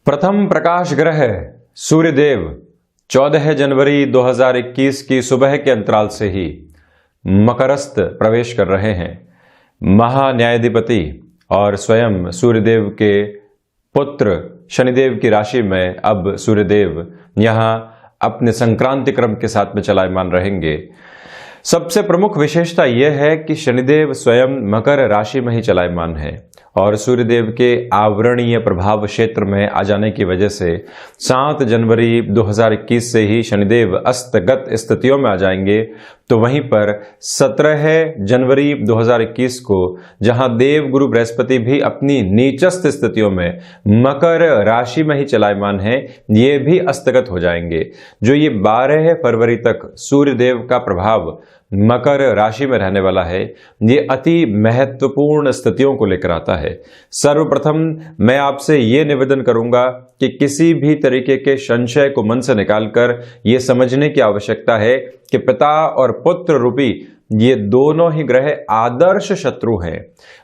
प्रथम प्रकाश ग्रह सूर्यदेव 14 जनवरी 2021 की सुबह के अंतराल से ही मकरस्थ प्रवेश कर रहे हैं। महान्यायाधिपति और स्वयं सूर्यदेव के पुत्र शनिदेव की राशि में अब सूर्यदेव यहां अपने संक्रांति क्रम के साथ में चलायमान रहेंगे। सबसे प्रमुख विशेषता यह है कि शनिदेव स्वयं मकर राशि में ही चलायमान है और सूर्यदेव के आवरणीय प्रभाव क्षेत्र में आ जाने की वजह से 7 जनवरी 2021 से ही शनिदेव अस्तगत स्थितियों में आ जाएंगे। तो वहीं पर 17 जनवरी 2021 को जहां देव गुरु बृहस्पति भी अपनी नीचस्थ स्थितियों में मकर राशि में ही चलायमान है, ये भी अस्तगत हो जाएंगे। जो ये 12 फरवरी तक सूर्यदेव का प्रभाव मकर राशि में रहने वाला है, ये अति महत्वपूर्ण स्थितियों को लेकर आता है। सर्वप्रथम मैं आपसे ये निवेदन करूंगा कि किसी भी तरीके के संशय को मन से निकालकर ये समझने की आवश्यकता है कि पिता और पुत्र रूपी ये दोनों ही ग्रह आदर्श शत्रु हैं।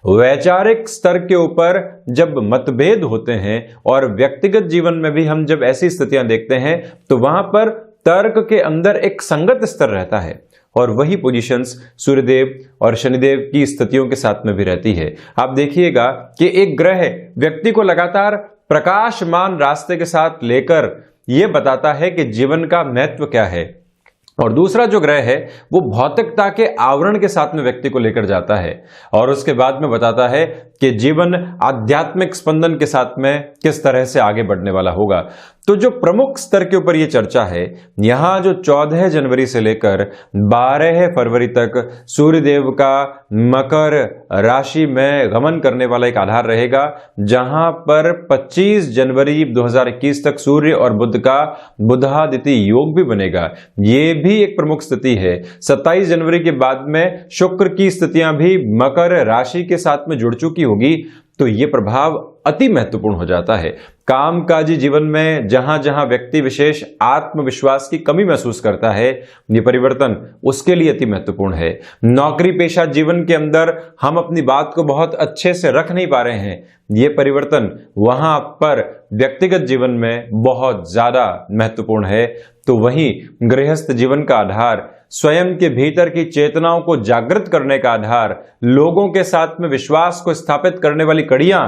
वैचारिक स्तर के ऊपर जब मतभेद होते हैं और व्यक्तिगत जीवन में भी हम जब ऐसी स्थितियां देखते हैं तो वहां पर तर्क के अंदर एक संगत स्तर रहता है और वही पोजीशंस सूर्यदेव और शनिदेव की स्थितियों के साथ में भी रहती है। आप देखिएगा कि एक ग्रह व्यक्ति को लगातार प्रकाशमान रास्ते के साथ लेकर यह बताता है कि जीवन का महत्व क्या है, और दूसरा जो ग्रह है वो भौतिकता के आवरण के साथ में व्यक्ति को लेकर जाता है और उसके बाद में बताता है कि जीवन आध्यात्मिक स्पंदन के साथ में किस तरह से आगे बढ़ने वाला होगा। तो जो प्रमुख स्तर के ऊपर ये चर्चा है, यहां जो 14 जनवरी से लेकर 12 फरवरी तक सूर्यदेव का मकर राशि में गमन करने वाला एक आधार रहेगा, जहां पर 25 जनवरी 2021 तक सूर्य और बुध का बुधादित्य योग भी बनेगा। ये भी एक प्रमुख स्थिति है। 27 जनवरी के बाद में शुक्र की स्थितियां भी मकर राशि के साथ में जुड़ चुकी होगी, तो ये प्रभाव अति महत्वपूर्ण हो जाता है। कामकाजी जीवन में जहां जहां व्यक्ति विशेष आत्मविश्वास की कमी महसूस करता है, ये परिवर्तन उसके लिए अति महत्वपूर्ण है। नौकरी पेशा जीवन के अंदर हम अपनी बात को बहुत अच्छे से रख नहीं पा रहे हैं, ये परिवर्तन वहां पर व्यक्तिगत जीवन में बहुत ज्यादा महत्वपूर्ण है। तो वहीं गृहस्थ जीवन का आधार, स्वयं के भीतर की चेतनाओं को जागृत करने का आधार, लोगों के साथ में विश्वास को स्थापित करने वाली कड़ियां,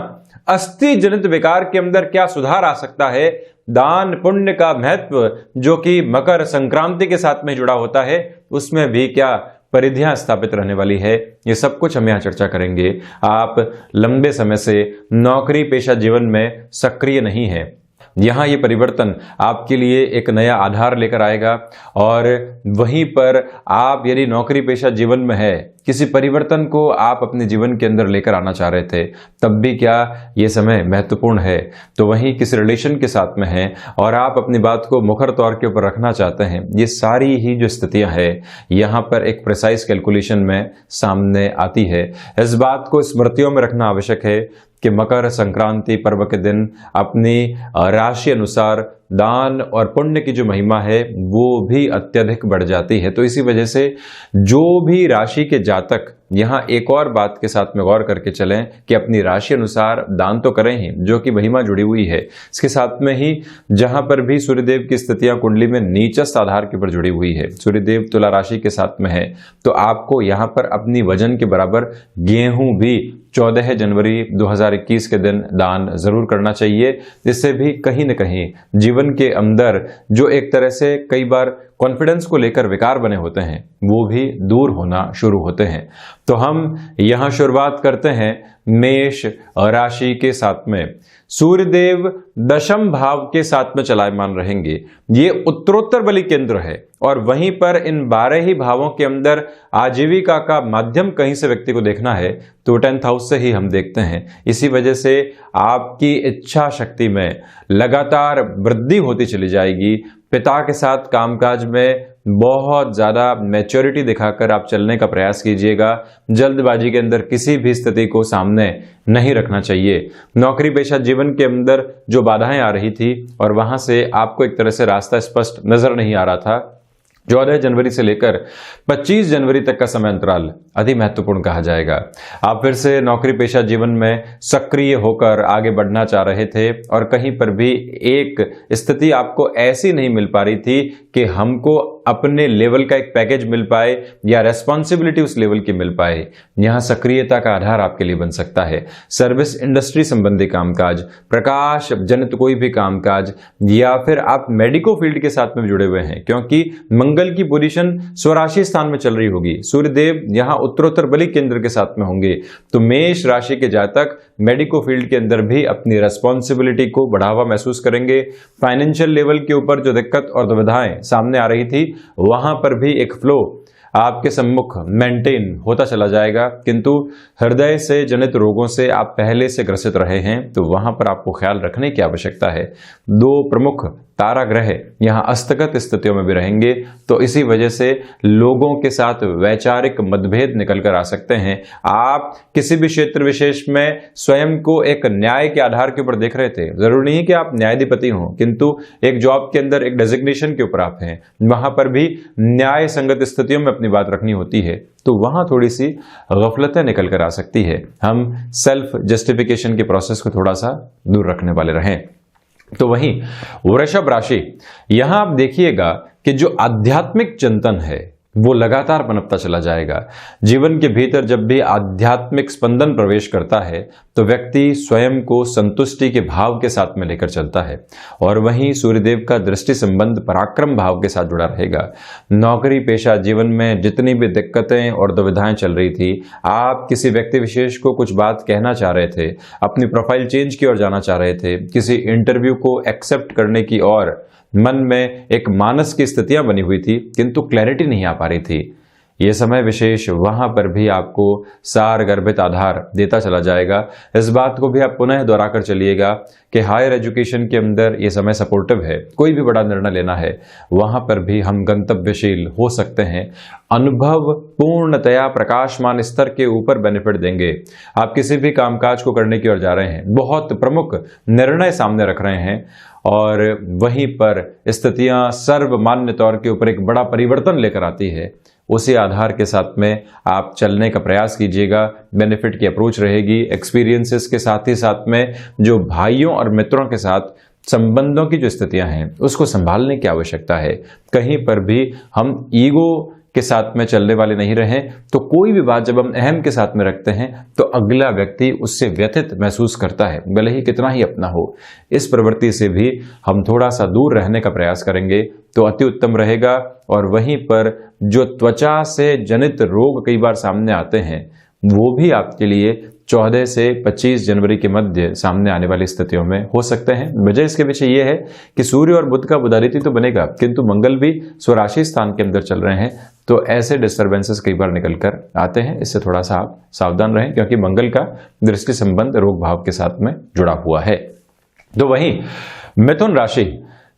अस्थि जनित विकार के अंदर क्या सुधार आ सकता है, दान पुण्य का महत्व जो कि मकर संक्रांति के साथ में जुड़ा होता है, उसमें भी क्या परिधियां स्थापित रहने वाली है, ये सब कुछ हम यहां चर्चा करेंगे। आप लंबे समय से नौकरी पेशा जीवन में सक्रिय नहीं है, यहां ये परिवर्तन आपके लिए एक नया आधार लेकर आएगा और वहीं पर आप यदि नौकरी पेशा जीवन में है, किसी परिवर्तन को आप अपने जीवन के अंदर लेकर आना चाह रहे थे, तब भी क्या ये समय महत्वपूर्ण है। तो वहीं किसी रिलेशन के साथ में है और आप अपनी बात को मुखर तौर के ऊपर रखना चाहते हैं, ये सारी ही जो स्थितियां हैं यहां पर एक प्रिसाइज कैलकुलेशन में सामने आती है। इस बात को स्मृतियों में रखना आवश्यक है कि मकर संक्रांति पर्व के दिन अपनी राशि अनुसार दान और पुण्य की जो महिमा है वो भी अत्यधिक बढ़ जाती है। तो इसी वजह से जो भी राशि के जातक यहां एक और बात के साथ में गौर करके चलें कि अपनी राशि अनुसार दान तो करें ही, जो कि महिमा जुड़ी हुई है। इसके साथ में ही जहां पर भी सूर्यदेव की स्थितियां कुंडली में नीचस्थ आधार के ऊपर जुड़ी हुई है, सूर्यदेव तुला राशि के साथ में है, तो आपको यहां पर अपनी वजन के बराबर गेहूं भी 14 जनवरी 2021 के दिन दान जरूर करना चाहिए। इससे भी कहीं न कहीं जीवन के अंदर जो एक तरह से कई बार कॉन्फिडेंस को लेकर विकार बने होते हैं, वो भी दूर होना शुरू होते हैं। तो हम यहां शुरुआत करते हैं मेष राशि के साथ में। सूर्यदेव दशम भाव के साथ में चलायमान रहेंगे। ये उत्तरोत्तर बलि केंद्र है और वहीं पर इन 12 ही भावों के अंदर आजीविका का माध्यम कहीं से व्यक्ति को देखना है तो 10th हाउस से ही हम देखते हैं। इसी वजह से आपकी इच्छा शक्ति में लगातार वृद्धि होती चली जाएगी। पिता के साथ कामकाज में बहुत ज्यादा मैच्योरिटी दिखाकर आप चलने का प्रयास कीजिएगा। जल्दबाजी के अंदर किसी भी स्थिति को सामने नहीं रखना चाहिए। नौकरी पेशा जीवन के अंदर जो बाधाएं आ रही थी और वहां से आपको एक तरह से रास्ता स्पष्ट नजर नहीं आ रहा था, 14 जनवरी से लेकर 25 जनवरी तक का समय अंतराल अति महत्वपूर्ण कहा जाएगा। आप फिर से नौकरी पेशा जीवन में सक्रिय होकर आगे बढ़ना चाह रहे थे और कहीं पर भी एक स्थिति आपको ऐसी नहीं मिल पा रही थी कि हमको अपने लेवल का एक पैकेज मिल पाए या रेस्पॉन्सिबिलिटी उस लेवल की मिल पाए। यहां सक्रियता का आधार आपके लिए बन सकता है। सर्विस इंडस्ट्री संबंधी कामकाज, प्रकाश जनित कोई भी कामकाज, या फिर आप मेडिको फील्ड के साथ में जुड़े हुए हैं, क्योंकि मंगल की पोजीशन स्वराशि स्थान में चल रही होगी। सूर्यदेव यहां उत्तरोत्तर बलि केंद्र के साथ में होंगे, तो मेष राशि के जातक मेडिको फील्ड के अंदर भी अपनी रेस्पॉन्सिबिलिटी को बढ़ावा महसूस करेंगे। फाइनेंशियल लेवल के ऊपर जो दिक्कत और दुविधाएं सामने आ रही थी, वहां पर भी एक फ्लो आपके सम्मुख मेंटेन होता चला जाएगा, किंतु हृदय से जनित रोगों से आप पहले से ग्रसित रहे हैं, तो वहां पर आपको ख्याल रखने की आवश्यकता है। 2 प्रमुख तारा ग्रह यहां अस्तगत स्थितियों में भी रहेंगे, तो इसी वजह से लोगों के साथ वैचारिक मतभेद निकल कर आ सकते हैं। आप किसी भी क्षेत्र विशेष में स्वयं को एक न्याय के आधार के ऊपर देख रहे थे, जरूरी नहीं कि आप न्यायाधिपति हों, किंतु एक जॉब के अंदर एक डेजिग्नेशन के ऊपर आप हैं, वहां पर भी न्याय संगत स्थितियों में अपनी बात रखनी होती है, तो वहां थोड़ी सी गफलतें निकल कर आ सकती है। हम सेल्फ जस्टिफिकेशन के प्रोसेस को थोड़ा सा दूर रखने वाले रहें। तो वहीं वृषभ राशि, यहां आप देखिएगा कि जो आध्यात्मिक चिंतन है वो लगातार पनपता चला जाएगा। जीवन के भीतर जब भी आध्यात्मिक स्पंदन प्रवेश करता है तो व्यक्ति स्वयं को संतुष्टि के भाव के साथ में लेकर चलता है, और वहीं सूर्यदेव का दृष्टि संबंध पराक्रम भाव के साथ जुड़ा रहेगा। नौकरी पेशा जीवन में जितनी भी दिक्कतें और दुविधाएं चल रही थी, आप किसी व्यक्ति विशेष को कुछ बात कहना चाह रहे थे, अपनी प्रोफाइल चेंज की ओर जाना चाह रहे थे, किसी इंटरव्यू को एक्सेप्ट करने की और मन में एक मानस की स्थितियां बनी हुई थी, किंतु क्लैरिटी नहीं आ पा रही थी। यह समय विशेष वहां पर भी आपको सार गर्भित आधार देता चला जाएगा। इस बात को भी आप पुनः दोहरा कर चलिएगा कि हायर एजुकेशन के अंदर यह समय सपोर्टिव है। कोई भी बड़ा निर्णय लेना है, वहां पर भी हम गंतव्यशील हो सकते हैं। अनुभव पूर्णतया प्रकाशमान स्तर के ऊपर बेनिफिट देंगे। आप किसी भी कामकाज को करने की ओर जा रहे हैं, बहुत प्रमुख निर्णय सामने रख रहे हैं, और वहीं पर स्थितियां सर्वमान्य तौर के ऊपर एक बड़ा परिवर्तन लेकर आती है। उसी आधार के साथ में आप चलने का प्रयास कीजिएगा। बेनिफिट की अप्रोच रहेगी। एक्सपीरियंसेस के साथ ही साथ में जो भाइयों और मित्रों के साथ संबंधों की जो स्थितियां हैं उसको संभालने की आवश्यकता है। कहीं पर भी हम ईगो के साथ में चलने वाले नहीं रहें, तो कोई भी बात जब हम अहम के साथ में रखते हैं तो अगला व्यक्ति उससे व्यथित महसूस करता है, भले ही कितना ही अपना हो। इस प्रवृत्ति से भी हम थोड़ा सा दूर रहने का प्रयास करेंगे तो अति उत्तम रहेगा। और वहीं पर जो त्वचा से जनित रोग कई बार सामने आते हैं, वो भी आपके लिए 14 से 25 जनवरी के मध्य सामने आने वाली स्थितियों में हो सकते हैं। वजह इसके पीछे ये है कि सूर्य और बुध का बुधादित्य तो बनेगा, किंतु मंगल भी स्वराशि स्थान के अंदर चल रहे हैं, तो ऐसे डिस्टर्बेंसेस कई बार निकल कर आते हैं। इससे थोड़ा सा आप सावधान रहें, क्योंकि मंगल का दृष्टि संबंध रोग भाव के साथ में जुड़ा हुआ है। तो वहीं मिथुन राशि,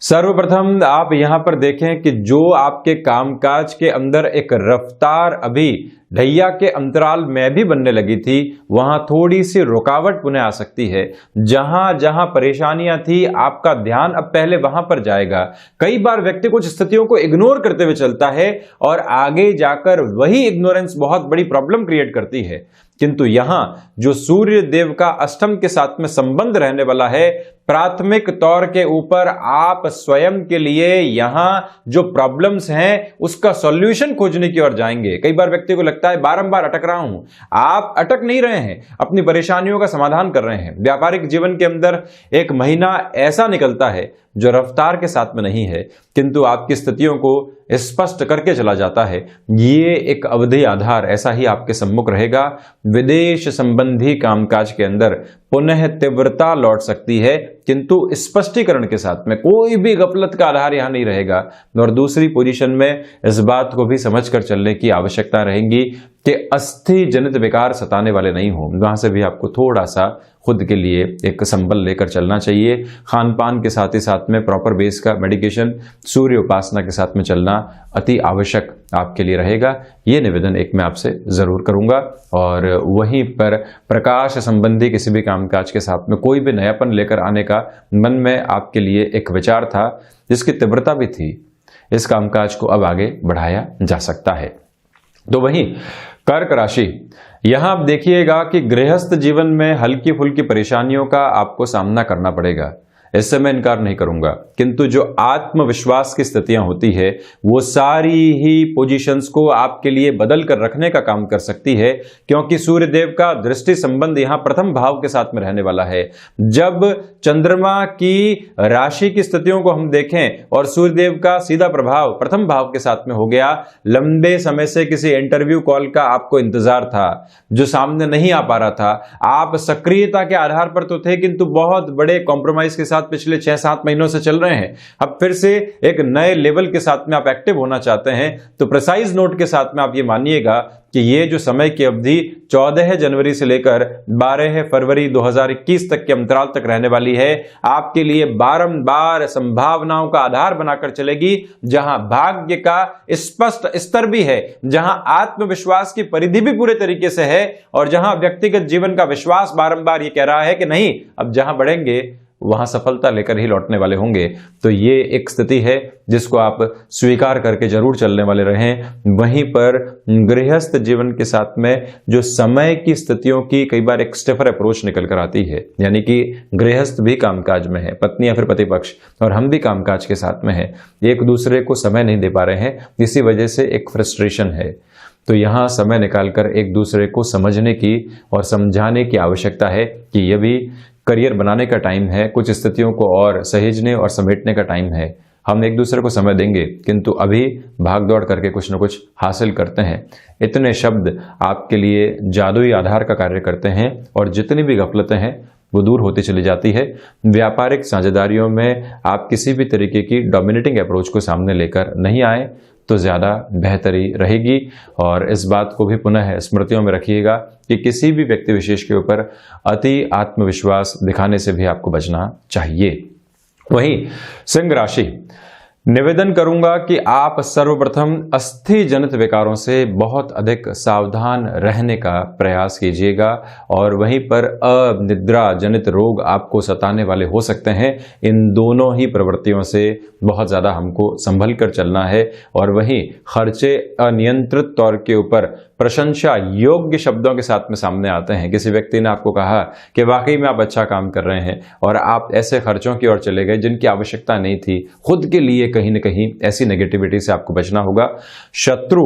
सर्वप्रथम आप यहां पर देखें कि जो आपके कामकाज के अंदर एक रफ्तार अभी ढैया के अंतराल में भी बनने लगी थी, वहां थोड़ी सी रुकावट पुनः आ सकती है। जहां जहां परेशानियां थी, आपका ध्यान अब पहले वहां पर जाएगा। कई बार व्यक्ति कुछ स्थितियों को इग्नोर करते हुए चलता है और आगे जाकर वही इग्नोरेंस बहुत बड़ी प्रॉब्लम क्रिएट करती है। किंतु यहां जो सूर्य देव का अष्टम के साथ में संबंध रहने वाला है, प्राथमिक तौर के ऊपर आप स्वयं के लिए यहां जो प्रॉब्लम्स हैं उसका सॉल्यूशन खोजने की ओर जाएंगे। कई बार व्यक्ति को लगता है बारंबार अटक रहा हूं, आप अटक नहीं रहे हैं, अपनी परेशानियों का समाधान कर रहे हैं। व्यापारिक जीवन के अंदर एक महीना ऐसा निकलता है जो रफ्तार के साथ में नहीं है, किंतु आपकी स्थितियों को स्पष्ट करके चला जाता है। ये एक अवधि आधार ऐसा ही आपके सम्मुख रहेगा। विदेश संबंधी कामकाज के अंदर पुनः तीव्रता लौट सकती है, किंतु स्पष्टीकरण के साथ में कोई भी गफलत का आधार यहां नहीं रहेगा। और दूसरी पोजीशन में इस बात को भी समझकर चलने की आवश्यकता रहेगी कि अस्थि जनित विकार सताने वाले नहीं हो। वहां से भी आपको थोड़ा सा खुद के लिए एक संबल लेकर चलना चाहिए। खान पान के साथ ही साथ में प्रॉपर बेस का मेडिकेशन, सूर्य उपासना के साथ में चलना अति आवश्यक आपके लिए रहेगा। ये निवेदन एक मैं आपसे जरूर करूंगा। और वहीं पर प्रकाश संबंधी किसी भी कामकाज के साथ में कोई भी नयापन लेकर आने का मन में आपके लिए एक विचार था, जिसकी तीव्रता भी थी, इस कामकाज को अब आगे बढ़ाया जा सकता है। तो वहीं कर्क राशि, यहां आप देखिएगा कि गृहस्थ जीवन में हल्की फुल्की परेशानियों का आपको सामना करना पड़ेगा, इससे मैं इनकार नहीं करूंगा, किंतु जो आत्मविश्वास की स्थितियां होती है वो सारी ही पोजीशंस को आपके लिए बदल कर रखने का काम कर सकती है, क्योंकि सूर्य देव का दृष्टि संबंध यहां प्रथम भाव के साथ में रहने वाला है। जब चंद्रमा की राशि की स्थितियों को हम देखें और सूर्य देव का सीधा प्रभाव प्रथम भाव के साथ में हो गया, लंबे समय से किसी इंटरव्यू कॉल का आपको इंतजार था जो सामने नहीं आ पा रहा था, आप सक्रियता के आधार पर तो थे किंतु बहुत बड़े कॉम्प्रोमाइज के साथ पिछले 6-7 महीनों से चल रहे हैं, अब फिर से एक नए लेवल के साथ में आप एक्टिव होना चाहते हैं, तो प्रिसाइज नोट के साथ में आप ये मानिएगा कि ये जो समय की अवधि 14 जनवरी से लेकर 12 फरवरी 2021 तक के अंतराल तक रहने वाली है, आपके लिए बारंबार संभावनाओं का आधार बनाकर चलेगी, जहां भाग्य का स्पष्ट स्तर भी है, जहां आत्मविश्वास की परिधि भी पूरे तरीके से है और जहां व्यक्तिगत जीवन का विश्वास बारंबार ये कह रहा है कि नहीं, अब जहां बढ़ेंगे वहां सफलता लेकर ही लौटने वाले होंगे। तो ये एक स्थिति है जिसको आप स्वीकार करके जरूर चलने वाले रहें। वहीं पर गृहस्थ जीवन के साथ में जो समय की स्थितियों की कई बार एक स्टिफर अप्रोच निकल कर आती है, यानी कि गृहस्थ भी कामकाज में है, पत्नी या फिर पति पक्ष और हम भी कामकाज के साथ में है, एक दूसरे को समय नहीं दे पा रहे हैं, इसी वजह से एक फ्रस्ट्रेशन है। तो यहाँ समय निकालकर एक दूसरे को समझने की और समझाने की आवश्यकता है कि यह भी करियर बनाने का टाइम है, कुछ स्थितियों को और सहेजने और समेटने का टाइम है। हम एक दूसरे को समय देंगे किंतु अभी भाग दौड़ करके कुछ न कुछ हासिल करते हैं। इतने शब्द आपके लिए जादुई आधार का कार्य करते हैं और जितनी भी गफलतें हैं वो दूर होती चली जाती है। व्यापारिक साझेदारियों में आप किसी भी तरीके की डोमिनेटिंग अप्रोच को सामने लेकर नहीं आए तो ज़्यादा बेहतरी रहेगी। और इस बात को भी पुनः स्मृतियों में रखिएगा कि किसी भी व्यक्ति विशेष के ऊपर अति आत्मविश्वास दिखाने से भी आपको बचना चाहिए। वहीं सिंह राशि, निवेदन करूंगा कि आप सर्वप्रथम अस्थि जनित विकारों से बहुत अधिक सावधान रहने का प्रयास कीजिएगा और वहीं पर अनिद्रा जनित रोग आपको सताने वाले हो सकते हैं। इन दोनों ही प्रवृत्तियों से बहुत ज़्यादा हमको संभल कर चलना है। और वहीं खर्चे अनियंत्रित तौर के ऊपर प्रशंसा योग्य शब्दों के साथ में सामने आते हैं। किसी व्यक्ति ने आपको कहा कि वाकई में आप अच्छा काम कर रहे हैं और आप ऐसे खर्चों की ओर चले गए जिनकी आवश्यकता नहीं थी, खुद के लिए कहीं न कहीं ऐसी नेगेटिविटी से आपको बचना होगा। शत्रु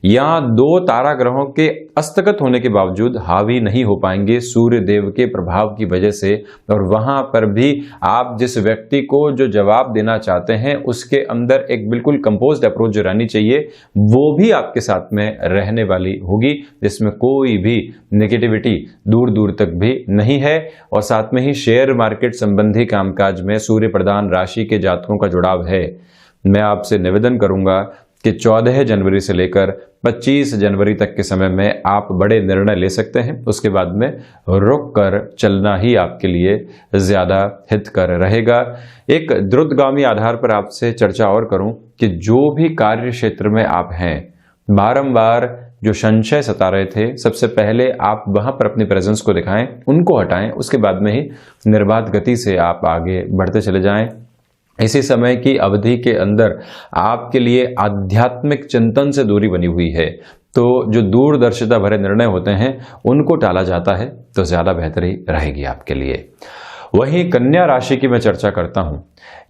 या 2 तारा ग्रहों के अस्तगत होने के बावजूद हावी नहीं हो पाएंगे सूर्य देव के प्रभाव की वजह से, और वहां पर भी आप जिस व्यक्ति को जो जवाब देना चाहते हैं उसके अंदर एक बिल्कुल कंपोज्ड अप्रोच जो रहनी चाहिए वो भी आपके साथ में रहने वाली होगी, जिसमें कोई भी नेगेटिविटी दूर दूर तक भी नहीं है। और साथ में ही शेयर मार्केट संबंधी कामकाज में सूर्य प्रधान राशि के जातकों का जुड़ाव है। मैं आपसे निवेदन करूंगा कि 14 जनवरी से लेकर 25 जनवरी तक के समय में आप बड़े निर्णय ले सकते हैं, उसके बाद में रुक कर चलना ही आपके लिए ज़्यादा हितकर रहेगा। एक द्रुतगामी आधार पर आपसे चर्चा और करूं कि जो भी कार्य क्षेत्र में आप हैं, बारंबार जो संशय सता रहे थे, सबसे पहले आप वहां पर अपनी प्रेजेंस को दिखाएं, उनको हटाएं, उसके बाद में ही निर्बाध गति से आप आगे बढ़ते चले जाएं। इसी समय की अवधि के अंदर आपके लिए आध्यात्मिक चिंतन से दूरी बनी हुई है, तो जो दूरदर्शिता भरे निर्णय होते हैं उनको टाला जाता है तो ज़्यादा बेहतरी रहेगी आपके लिए। वहीं कन्या राशि की मैं चर्चा करता हूं।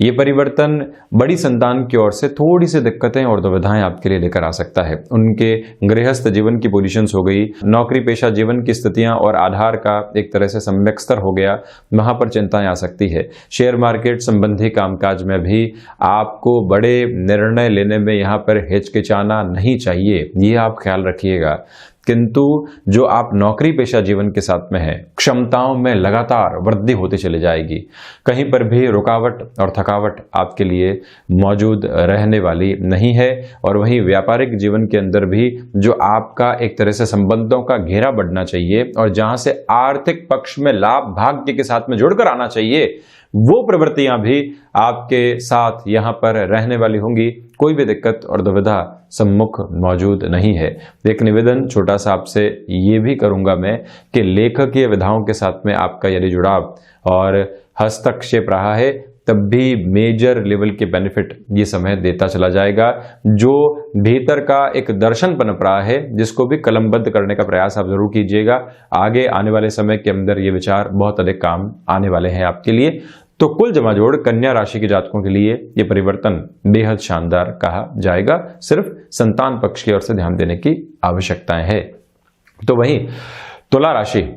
ये परिवर्तन बड़ी संतान की ओर से थोड़ी सी दिक्कतें और दुविधाएं आपके लिए लेकर आ सकता है। उनके गृहस्थ जीवन की पोजीशंस हो गई, नौकरी पेशा जीवन की स्थितियां और आधार का एक तरह से सम्यक स्तर हो गया, वहां पर चिंताएं आ सकती है। शेयर मार्केट संबंधी कामकाज में भी आपको बड़े निर्णय लेने में यहाँ पर हिचकिचाना नहीं चाहिए, ये आप ख्याल रखिएगा। किंतु जो आप नौकरी पेशा जीवन के साथ में हैं, क्षमताओं में लगातार वृद्धि होती चली जाएगी। कहीं पर भी रुकावट और थकावट आपके लिए मौजूद रहने वाली नहीं है। और वहीं व्यापारिक जीवन के अंदर भी जो आपका एक तरह से संबंधों का घेरा बढ़ना चाहिए और जहां से आर्थिक पक्ष में लाभ भाग्य के साथ में जुड़कर आना चाहिए, वो प्रवृत्तियां भी आपके साथ यहां पर रहने वाली होंगी। कोई भी दिक्कत और दुविधा सम्मुख मौजूद नहीं है। एक निवेदन छोटा सा आपसे ये भी करूंगा मैं कि लेखकीय विधाओं के साथ में आपका यदि जुड़ाव और हस्तक्षेप रहा है तब भी मेजर लेवल के बेनिफिट ये समय देता चला जाएगा। जो भीतर का एक दर्शन पनप रहा है जिसको भी कलमबद्ध करने का प्रयास आप जरूर कीजिएगा। आगे आने वाले समय के अंदर ये विचार बहुत अधिक काम आने वाले हैं आपके लिए। तो कुल जमाजोड़ कन्या राशि के जातकों के लिए ये परिवर्तन बेहद शानदार कहा जाएगा। सिर्फ संतान पक्ष की ओर से ध्यान देने की आवश्यकताएं है। तो वहीं तुला राशि,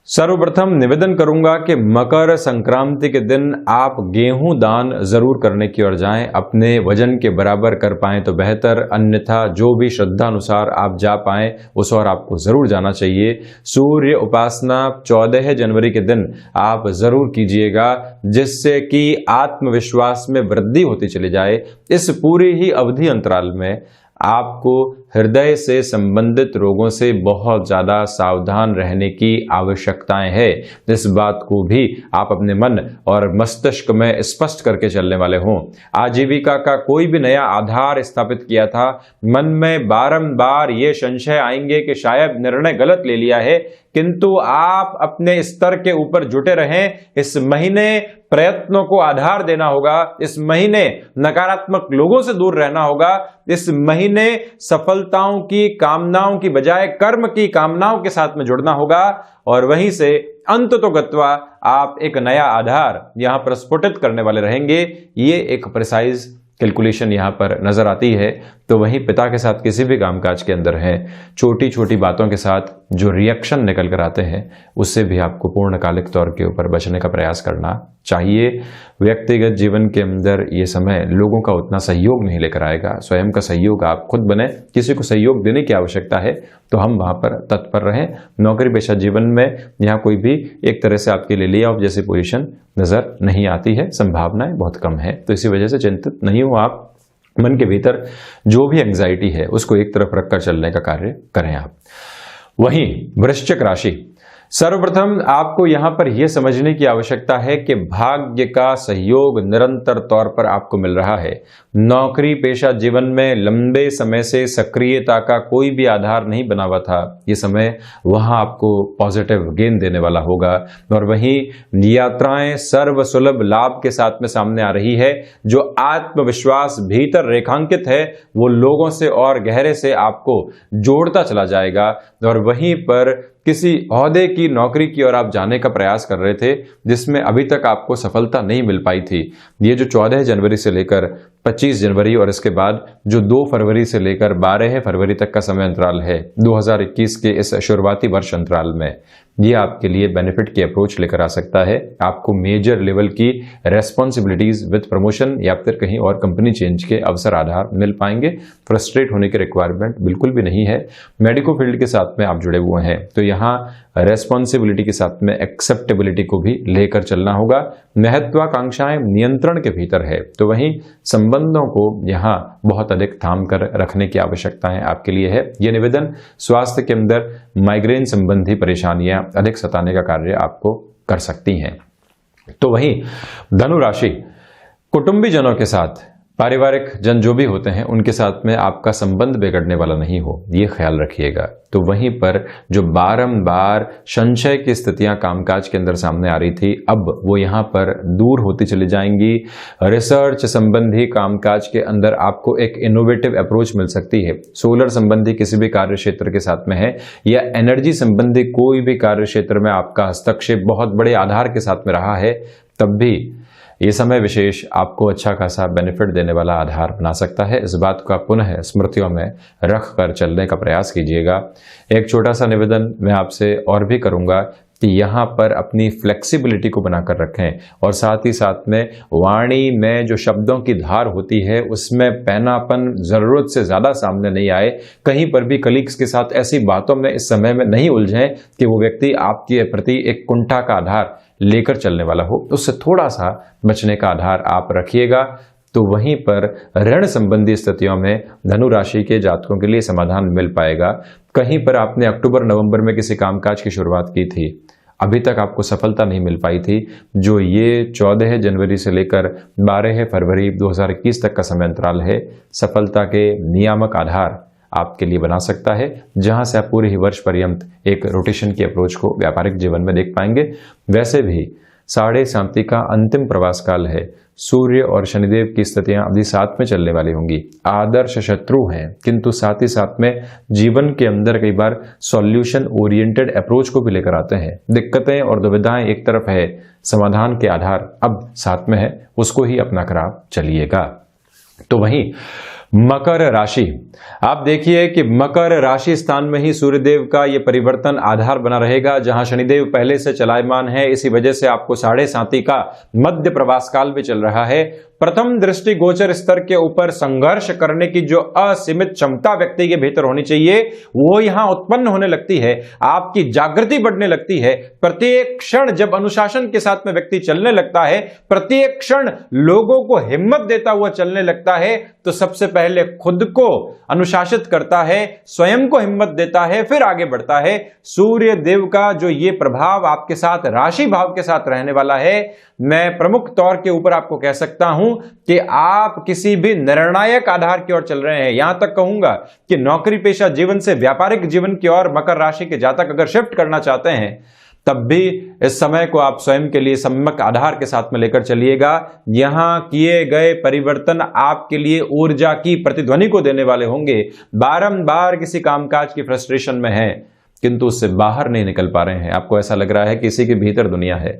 सर्वप्रथम निवेदन करूंगा कि मकर संक्रांति के दिन आप गेहूं दान जरूर करने की ओर जाएं। अपने वजन के बराबर कर पाएं तो बेहतर, अन्यथा जो भी श्रद्धा अनुसार आप जा पाएं उस और आपको जरूर जाना चाहिए। सूर्य उपासना 14 जनवरी के दिन आप जरूर कीजिएगा, जिससे कि आत्मविश्वास में वृद्धि होती चली जाए। इस पूरी ही अवधि अंतराल में आपको हृदय से संबंधित रोगों से बहुत ज्यादा सावधान रहने की आवश्यकताएं है। इस बात को भी आप अपने मन और मस्तिष्क में स्पष्ट करके चलने वाले हों। आजीविका का कोई भी नया आधार स्थापित किया था, मन में बारंबार ये संशय आएंगे कि शायद निर्णय गलत ले लिया है, किंतु आप अपने स्तर के ऊपर जुटे रहें। इस महीने प्रयत्नों को आधार देना होगा। इस महीने नकारात्मक लोगों से दूर रहना होगा। इस महीने सफलताओं की कामनाओं की बजाय कर्म की कामनाओं के साथ में जुड़ना होगा और वहीं से अंत तो गत्वा आप एक नया आधार यहां पर स्फुटित करने वाले रहेंगे। ये एक प्रिसाइज कैलकुलेशन यहां पर नजर आती है। तो वहीं पिता के साथ किसी भी कामकाज के अंदर है, छोटी छोटी बातों के साथ जो रिएक्शन निकल कर आते हैं उससे भी आपको पूर्णकालिक तौर के ऊपर बचने का प्रयास करना चाहिए। व्यक्तिगत जीवन के अंदर ये समय लोगों का उतना सहयोग नहीं लेकर आएगा। स्वयं का सहयोग आप खुद बने। किसी को सहयोग देने की आवश्यकता है तो हम वहां पर तत्पर रहें। नौकरी पेशा जीवन में यहाँ कोई भी एक तरह से आपके लिए ले ऑफ जैसी पोजीशन नजर नहीं आती है, संभावनाएं बहुत कम है। तो इसी वजह से चिंतित नहीं हो आप। मन के भीतर जो भी एंग्जाइटी है उसको एक तरफ रखकर चलने का कार्य करें आप। वहीं वृश्चिक राशि, सर्वप्रथम आपको यहां पर यह समझने की आवश्यकता है कि भाग्य का सहयोग निरंतर तौर पर आपको मिल रहा है। नौकरी पेशा जीवन में लंबे समय से सक्रियता का कोई भी आधार नहीं बना हुआ था, ये समय वहां आपको पॉजिटिव गेन देने वाला होगा। और वहीं यात्राएं सर्व सुलभ लाभ के साथ में सामने आ रही है। जो आत्मविश्वास भीतर रेखांकित है वो लोगों से और गहरे से आपको जोड़ता चला जाएगा। और वहीं पर किसी ओहदे की नौकरी की ओर आप जाने का प्रयास कर रहे थे जिसमें अभी तक आपको सफलता नहीं मिल पाई थी, ये जो 14 जनवरी से लेकर 25 जनवरी और इसके बाद जो 2 फरवरी से लेकर 12 फरवरी तक का समय अंतराल है 2021 के इस शुरुआती वर्ष अंतराल में, ये आपके लिए बेनिफिट की अप्रोच लेकर आ सकता है। आपको मेजर लेवल की रेस्पॉन्सिबिलिटीज विद प्रमोशन या फिर कहीं और कंपनी चेंज के अवसर आधार मिल पाएंगे। फ्रस्ट्रेट होने की रिक्वायरमेंट बिल्कुल भी नहीं है। मेडिको फील्ड के साथ में आप जुड़े हुए हैं तो यहाँ रेस्पॉन्सिबिलिटी के साथ में एक्सेप्टेबिलिटी को भी लेकर चलना होगा। महत्वाकांक्षाएं नियंत्रण के भीतर है तो वहीं संबंधों को यहाँ बहुत अधिक थाम कर रखने की आवश्यकताएं आपके लिए है। यह निवेदन स्वास्थ्य के अंदर माइग्रेन संबंधी परेशानियां अधिक सताने का कार्य आपको कर सकती हैं। तो वहीं धनु राशि, कुटुंबीजनों के साथ पारिवारिक जन जो भी होते हैं उनके साथ में आपका संबंध बिगड़ने वाला नहीं हो, ये ख्याल रखिएगा। तो वहीं पर जो बारंबार संशय की स्थितियां कामकाज के अंदर सामने आ रही थी अब वो यहां पर दूर होती चली जाएंगी। रिसर्च संबंधी कामकाज के अंदर आपको एक इनोवेटिव अप्रोच मिल सकती है। सोलर संबंधी किसी भी कार्य क्षेत्र के साथ में है या एनर्जी संबंधी कोई भी कार्य क्षेत्र में आपका हस्तक्षेप बहुत बड़े आधार के साथ में रहा है, तब भी ये समय विशेष आपको अच्छा खासा बेनिफिट देने वाला आधार बना सकता है। इस बात को आप पुनः स्मृतियों में रख कर चलने का प्रयास कीजिएगा। एक छोटा सा निवेदन मैं आपसे और भी करूंगा कि यहाँ पर अपनी फ्लेक्सिबिलिटी को बनाकर रखें और साथ ही साथ में वाणी में जो शब्दों की धार होती है उसमें पैनापन जरूरत से ज़्यादा सामने नहीं आए। कहीं पर भी कलीग्स के साथ ऐसी बातों में इस समय में नहीं उलझें कि वो व्यक्ति आपके प्रति एक कुंठा का आधार लेकर चलने वाला हो, उससे थोड़ा सा बचने का आधार आप रखिएगा। तो वहीं पर ऋण संबंधी स्थितियों में धनु राशि के जातकों के लिए समाधान मिल पाएगा। कहीं पर आपने अक्टूबर नवंबर में किसी कामकाज की शुरुआत की थी, अभी तक आपको सफलता नहीं मिल पाई थी, जो ये 14 जनवरी से लेकर 12 फरवरी 2021 तक का समय अंतराल है, सफलता के नियामक आधार आपके लिए बना सकता है, जहां से आप पूरे ही वर्ष पर्यंत एक रोटेशन की अप्रोच को व्यापारिक जीवन में देख पाएंगे। वैसे भी साढ़े साथी का अंतिम प्रवास काल है। सूर्य और शनिदेव की स्थितियां अभी साथ में चलने वाली होंगी। आदर्श शत्रु हैं, किंतु साथ ही साथ में जीवन के अंदर कई बार सॉल्यूशन ओरिएंटेड अप्रोच को भी लेकर आते हैं। दिक्कतें और दुविधाएं एक तरफ है, समाधान के आधार अब साथ में है, उसको ही अपना कर आप चलिएगा। तो वहीं मकर राशि, आप देखिए कि मकर राशि स्थान में ही सूर्यदेव का ये परिवर्तन आधार बना रहेगा, जहां शनिदेव पहले से चलायमान है। इसी वजह से आपको साढ़े साथी का मध्य प्रवास काल भी चल रहा है। प्रथम दृष्टि गोचर स्तर के ऊपर संघर्ष करने की जो असीमित क्षमता व्यक्ति के भीतर होनी चाहिए वो यहां उत्पन्न होने लगती है। आपकी जागृति बढ़ने लगती है। प्रत्येक क्षण जब अनुशासन के साथ में व्यक्ति चलने लगता है, प्रत्येक क्षण लोगों को हिम्मत देता हुआ चलने लगता है, तो सबसे पहले खुद को अनुशासित करता है, स्वयं को हिम्मत देता है, फिर आगे बढ़ता है। सूर्य देव का जो ये प्रभाव आपके साथ राशि भाव के साथ रहने वाला है, मैं प्रमुख तौर के ऊपर आपको कह सकता हूं कि आप किसी भी निर्णायक आधार की ओर चल रहे हैं। यहां तक कहूंगा कि नौकरी पेशा जीवन से व्यापारिक जीवन की ओर मकर राशि के जातक अगर शिफ्ट करना चाहते हैं, तब भी इस समय को आप स्वयं के लिए सम्यक आधार के साथ में लेकर चलिएगा। यहां किए गए परिवर्तन आपके लिए ऊर्जा की प्रतिध्वनि को देने वाले होंगे। बारंबार किसी कामकाज की फ्रस्ट्रेशन में है, किंतु उससे बाहर नहीं निकल पा रहे हैं, आपको ऐसा लग रहा है कि इसी के भीतर दुनिया है।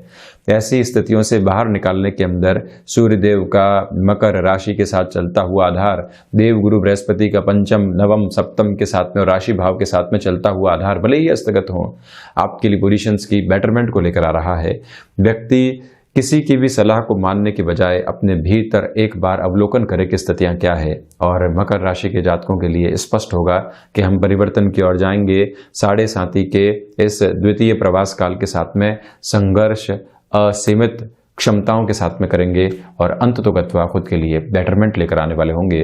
ऐसी स्थितियों से बाहर निकालने के अंदर सूर्यदेव का मकर राशि के साथ चलता हुआ आधार, देव गुरु बृहस्पति का पंचम नवम सप्तम के साथ में और राशि भाव के साथ में चलता हुआ आधार भले ही हस्तगत हो, आपके लिए पोजीशंस की बेटरमेंट को लेकर आ रहा है। व्यक्ति किसी की भी सलाह को मानने के बजाय अपने भीतर एक बार अवलोकन करे कि स्थितियां क्या है, और मकर राशि के जातकों के लिए स्पष्ट होगा कि हम परिवर्तन की ओर जाएंगे। साढ़े साथी के इस द्वितीय प्रवास काल के साथ में संघर्ष असीमित क्षमताओं के साथ में करेंगे और अंततोगत्वा खुद के लिए बेटरमेंट लेकर आने वाले होंगे।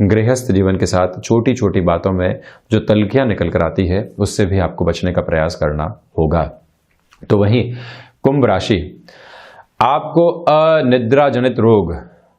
गृहस्थ जीवन के साथ छोटी छोटी बातों में जो तल्खियां निकल कर आती है, उससे भी आपको बचने का प्रयास करना होगा। तो वहीं कुंभ राशि, आपको अनिद्रा जनित रोग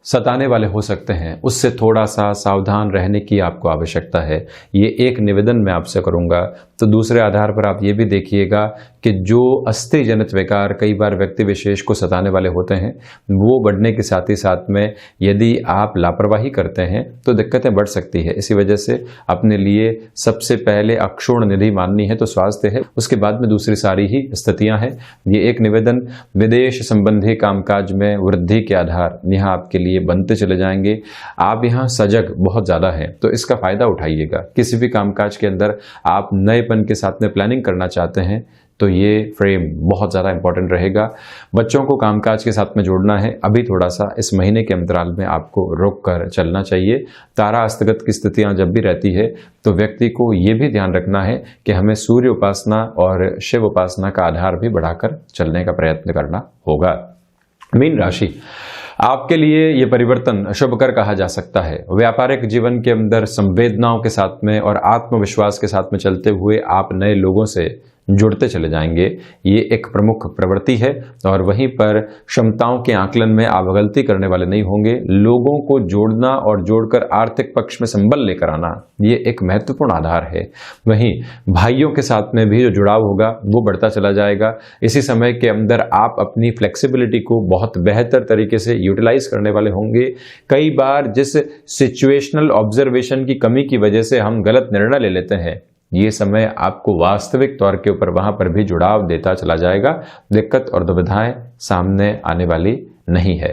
सताने वाले हो सकते हैं, उससे थोड़ा सा सावधान रहने की आपको आवश्यकता है। ये एक निवेदन मैं आपसे करूंगा। तो दूसरे आधार पर आप ये भी देखिएगा कि जो अस्थि जनित विकार कई बार व्यक्ति विशेष को सताने वाले होते हैं, वो बढ़ने के साथ ही साथ में यदि आप लापरवाही करते हैं तो दिक्कतें बढ़ सकती है। इसी वजह से अपने लिए सबसे पहले अक्षुण्ण निधि माननी है तो स्वास्थ्य है, उसके बाद में दूसरी सारी ही स्थितियां हैं। ये एक निवेदन, विदेश संबंधी कामकाज में वृद्धि के आधार यहाँ आपके लिए बनते चले जाएंगे। आप यहाँ सजग बहुत ज्यादा हैं, तो इसका फायदा उठाइएगा। किसी भी कामकाज के अंदर आप नएपन के साथ में प्लानिंग करना चाहते हैं तो ये फ्रेम बहुत ज़्यादा इंपॉर्टेंट रहेगा। बच्चों को कामकाज के साथ में जोड़ना है, अभी थोड़ा सा इस महीने के अंतराल में आपको रोक कर चलना चाहिए। तारा अस्तगत की स्थितियां जब भी रहती है तो व्यक्ति को ये भी ध्यान रखना है कि हमें सूर्य उपासना और शिव उपासना का आधार भी बढ़ाकर चलने का प्रयत्न करना होगा। मीन राशि, आपके लिए यह परिवर्तन शुभकर कहा जा सकता है। व्यापारिक जीवन के अंदर संवेदनाओं के साथ में और आत्मविश्वास के साथ में चलते हुए आप नए लोगों से जुड़ते चले जाएंगे। ये एक प्रमुख प्रवृत्ति है और वहीं पर क्षमताओं के आकलन में आप गलती करने वाले नहीं होंगे। लोगों को जोड़ना और जोड़कर आर्थिक पक्ष में संबल लेकर आना, ये एक महत्वपूर्ण आधार है। वहीं भाइयों के साथ में भी जो जुड़ाव होगा वो बढ़ता चला जाएगा। इसी समय के अंदर आप अपनी फ्लेक्सिबिलिटी को बहुत बेहतर तरीके से यूटिलाइज करने वाले होंगे। कई बार जिस सिचुएशनल ऑब्जर्वेशन की कमी की वजह से हम गलत निर्णय ले लेते हैं, ये समय आपको वास्तविक तौर के ऊपर वहां पर भी जुड़ाव देता चला जाएगा। दिक्कत और दुविधाएं सामने आने वाली नहीं है।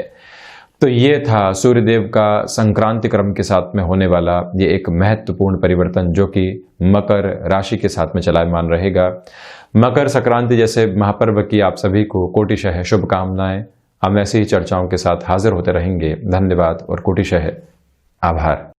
तो ये था सूर्यदेव का संक्रांति क्रम के साथ में होने वाला ये एक महत्वपूर्ण परिवर्तन, जो कि मकर राशि के साथ में चलायमान रहेगा। मकर संक्रांति जैसे महापर्व की आप सभी को कोटिशः शुभकामनाएं। हम ऐसी ही चर्चाओं के साथ हाजिर होते रहेंगे। धन्यवाद और कोटिशः आभार।